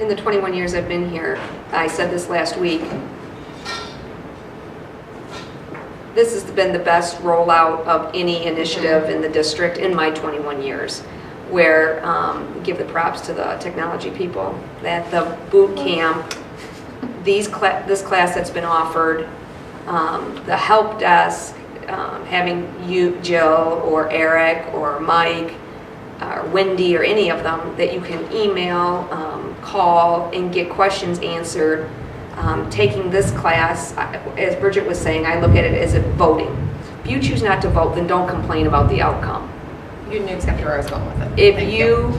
in the 21 years I've been here, I said this last week, this has been the best rollout of any initiative in the district in my 21 years, where give the props to the technology people, that the boot camp, this class that's been offered, the help desk, having you, Jill, or Eric, or Mike, or Wendy, or any of them, that you can email, call, and get questions answered. Taking this class, as Bridget was saying, I look at it as voting. If you choose not to vote, then don't complain about the outcome. You knew exactly where I was going with it. If you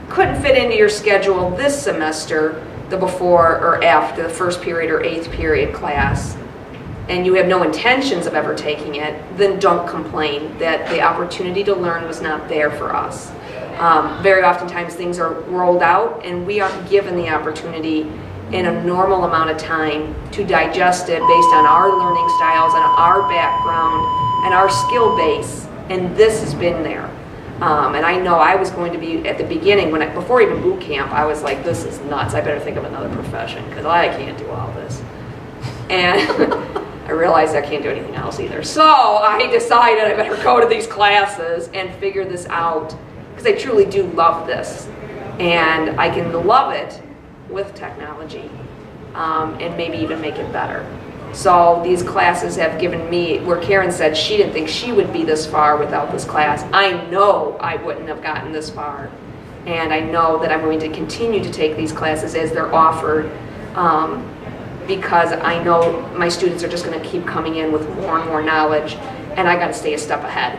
couldn't fit into your schedule this semester, the before or after the first period or 8th period class, and you have no intentions of ever taking it, then don't complain that the opportunity to learn was not there for us. Very oftentimes things are rolled out and we aren't given the opportunity in a normal amount of time to digest it based on our learning styles and our background and our skill base, and this has been there. And I know I was going to be, at the beginning, before even boot camp, I was like, this is nuts, I better think of another profession, because I can't do all this. And I realized I can't do anything else either. So I decided I better go to these classes and figure this out, because I truly do love this. And I can love it with technology, and maybe even make it better. So these classes have given me, where Karen said she didn't think she would be this far without this class, I know I wouldn't have gotten this far. And I know that I'm going to continue to take these classes as they're offered, because I know my students are just going to keep coming in with more and more knowledge, and I got to stay a step ahead,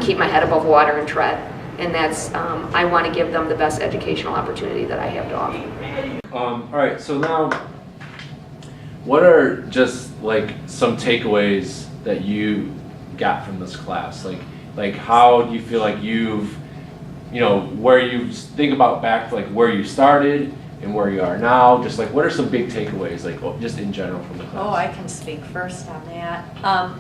keep my head above water and tread. And that's, I want to give them the best educational opportunity that I have to offer. All right, so now, what are just like some takeaways that you got from this class? Like how do you feel like you've, where you think about back to like where you started and where you are now, just like what are some big takeaways, like just in general from the class? Oh, I can speak first on that.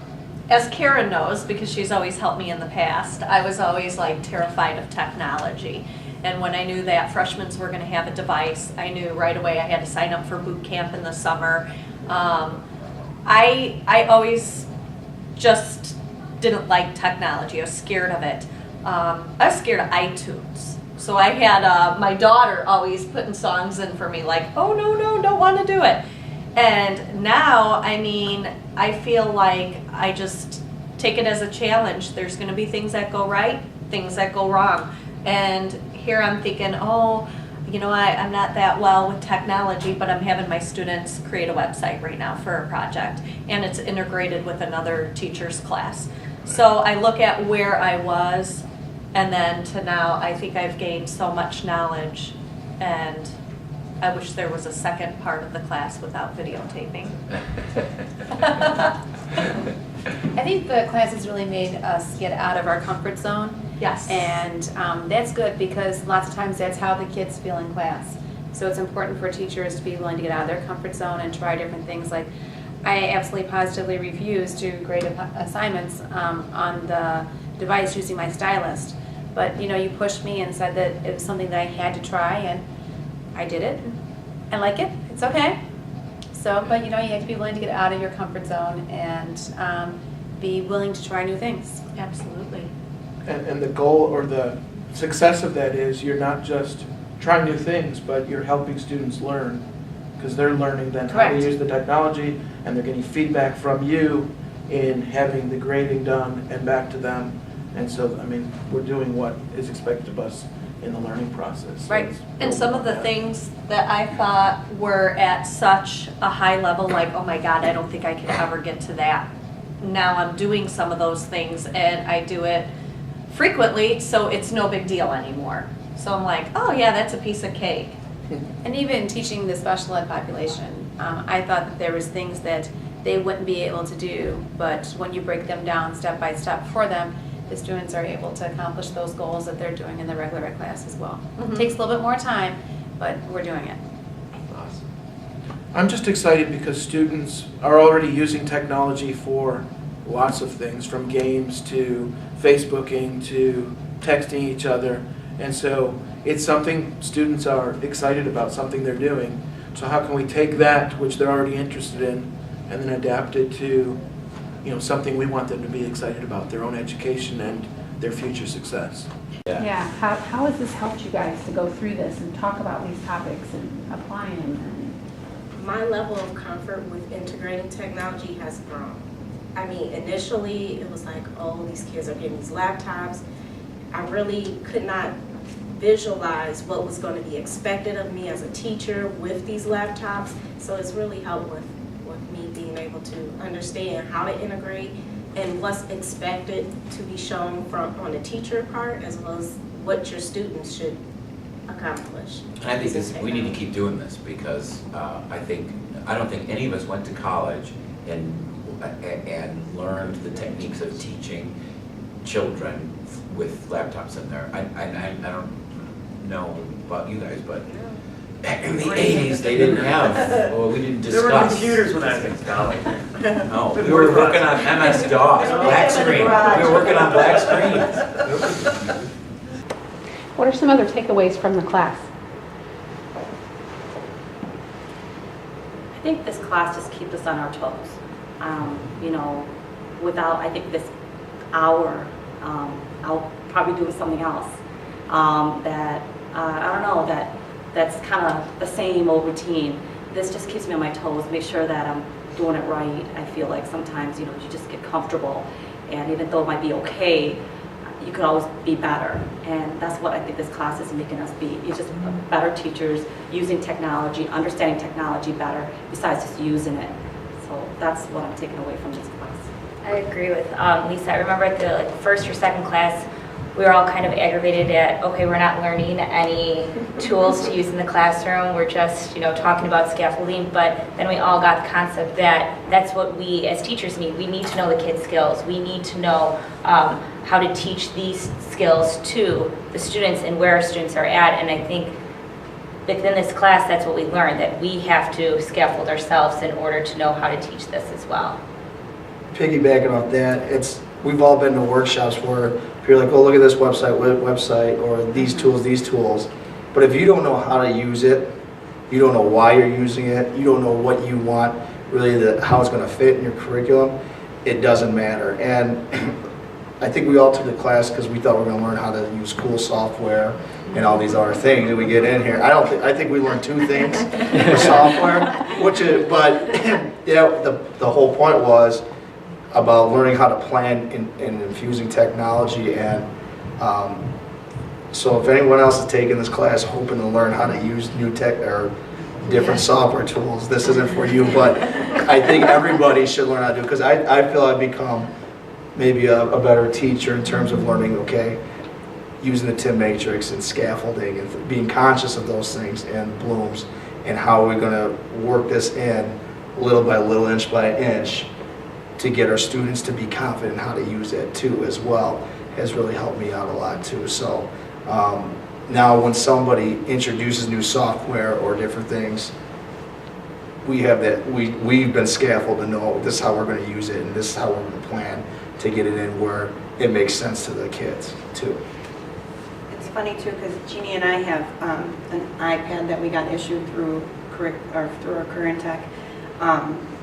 As Karen knows, because she's always helped me in the past, I was always like terrified of technology. And when I knew that freshmen were going to have a device, I knew right away I had to sign up for boot camp in the summer. I always just didn't like technology. I was scared of it. I was scared of iTunes. So I had my daughter always putting songs in for me like, oh no, don't want to do it. And now, I mean, I feel like I just take it as a challenge. There's going to be things that go right, things that go wrong. And here I'm thinking, oh, I'm not that well with technology, but I'm having my students create a website right now for a project, and it's integrated with another teacher's class. So I look at where I was, and then to now, I think I've gained so much knowledge, and I wish there was a second part of the class without videotaping. I think the class has really made us get out of our comfort zone. Yes. And that's good, because lots of times that's how the kids feel in class. So it's important for teachers to be willing to get out of their comfort zone and try different things. Like, I absolutely positively refuse to grade assignments on the device using my stylist. But you pushed me and said that it was something that I had to try, and I did it. I like it. It's okay. So, but you have to be willing to get out of your comfort zone and be willing to try new things. Absolutely. And the goal or the success of that is you're not just trying new things, but you're helping students learn, because they're learning then how to use the technology, and they're getting feedback from you in having the grading done and back to them. And so, I mean, we're doing what is expected of us in the learning process. So right. And some of the things that I thought were at such a high level, like, oh my God, I don't think I could ever get to that. Now I'm doing some of those things, and I do it frequently, so it's no big deal anymore. So I'm like, oh yeah, that's a piece of cake. And even teaching the special ed population, I thought that there was things that they wouldn't be able to do, but when you break them down step by step for them, the students are able to accomplish those goals that they're doing in the regular ed class as well. It takes a little bit more time, but we're doing it. Awesome. I'm just excited because students are already using technology for lots of things, from games to Facebooking to texting each other. And so it's something students are excited about, something they're doing. So how can we take that, which they're already interested in, and then adapt it to, something we want them to be excited about, their own education and their future success. Yeah, how has this helped you guys to go through this and talk about these topics and applying them? My level of comfort with integrating technology has grown. I mean, initially it was like, oh, these kids are getting these laptops. I really could not visualize what was going to be expected of me as a teacher with these laptops. So it's really helped with me being able to understand how to integrate and what's expected to be shown on the teacher part, as well as what your students should accomplish. And I think we need to keep doing this because I don't think any of us went to college and learned the techniques of teaching children with laptops in there. I don't know about you guys, but back in the 80s they didn't have, well, we didn't discuss. There were computers when I was in college. No, we were working on MS-DOS, black screen. We were working on black screens. What are some other takeaways from the class? I think this class just keeps us on our toes. Without, I think, this hour, I'll probably do something else that's kind of the same old routine. This just keeps me on my toes, make sure that I'm doing it right. I feel like sometimes, you just get comfortable, and even though it might be okay, you could always be better. And that's what I think this class is making us be. It's just better teachers, using technology, understanding technology better, besides just using it. So that's what I'm taking away from this class. I agree with Lisa. I remember at the first or second class, we were all kind of aggravated at, okay, we're not learning any tools to use in the classroom. We're just, talking about scaffolding. But then we all got the concept that that's what we as teachers need. We need to know the kids' skills. We need to know how to teach these skills to the students and where our students are at. And I think within this class, that's what we learned, that we have to scaffold ourselves in order to know how to teach this as well. Piggybacking off that, we've all been to workshops where you're like, oh, look at this website, or these tools. But if you don't know how to use it, you don't know why you're using it, you don't know what you want, really how it's going to fit in your curriculum, it doesn't matter. And I think we all took the class because we thought we were going to learn how to use cool software and all these other things, and we get in here. I think we learned 2 things for software, but the whole point was about learning how to plan and infusing technology. And so if anyone else is taking this class hoping to learn how to use new tech or different software tools, this isn't for you, but I think everybody should learn how to do it, because I feel I've become maybe a better teacher in terms of learning, using the TIM matrix and scaffolding and being conscious of those things and blooms and how we're going to work this in little by little, inch by inch, to get our students to be confident in how to use it too as well, has really helped me out a lot too. So now when somebody introduces new software or different things, we have that, we've been scaffolded to know this is how we're going to use it and this is how we're going to plan to get it in where it makes sense to the kids too. It's funny too, because Jeannie and I have an iPad that we got issued through our Career Tech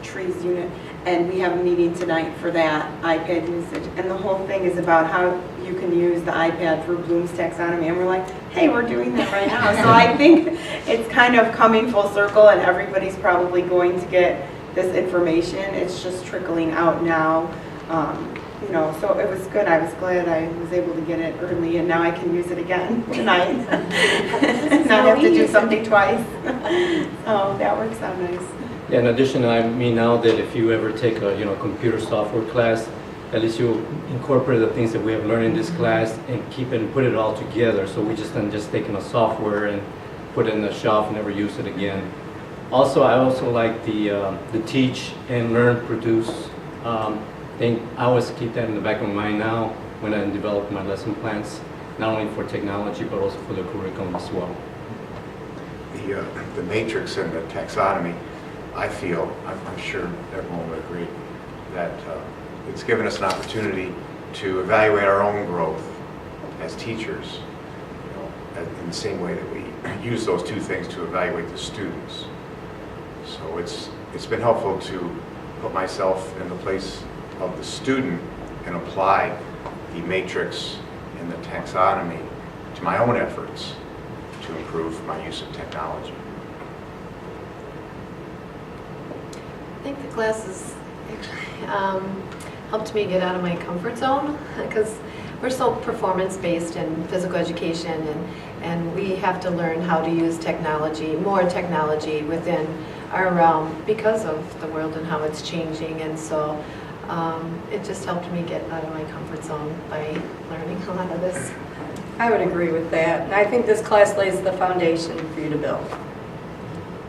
Trees unit, and we have a meeting tonight for that iPad usage, and the whole thing is about how you can use the iPad for Bloom's taxonomy, and we're like, hey, we're doing that right now. So I think it's kind of coming full circle, and everybody's probably going to get this information. It's just trickling out now. So it was good. I was glad I was able to get it early, and now I can use it again tonight. Not have to do something twice. So that works out nice. Yeah, in addition, I mean now that if you ever take a computer software class, at least you incorporate the things that we have learned in this class and put it all together. So we just taking a software and put it in the shelf and never use it again. Also, I also like the teach and learn, produce thing. I always keep that in the back of my mind now when I develop my lesson plans, not only for technology but also for the curriculum as well. The matrix and the taxonomy, I feel, I'm sure everyone would agree, that it's given us an opportunity to evaluate our own growth as teachers, in the same way that we use those two things to evaluate the students. So it's been helpful to put myself in the place of the student and apply the matrix and the taxonomy to my own efforts to improve my use of technology. I think the classes actually helped me get out of my comfort zone because we're so performance-based in physical education, and we have to learn how to use technology, more technology within our realm because of the world and how it's changing. And so it just helped me get out of my comfort zone by learning a lot of this. I would agree with that. And I think this class lays the foundation for you to build.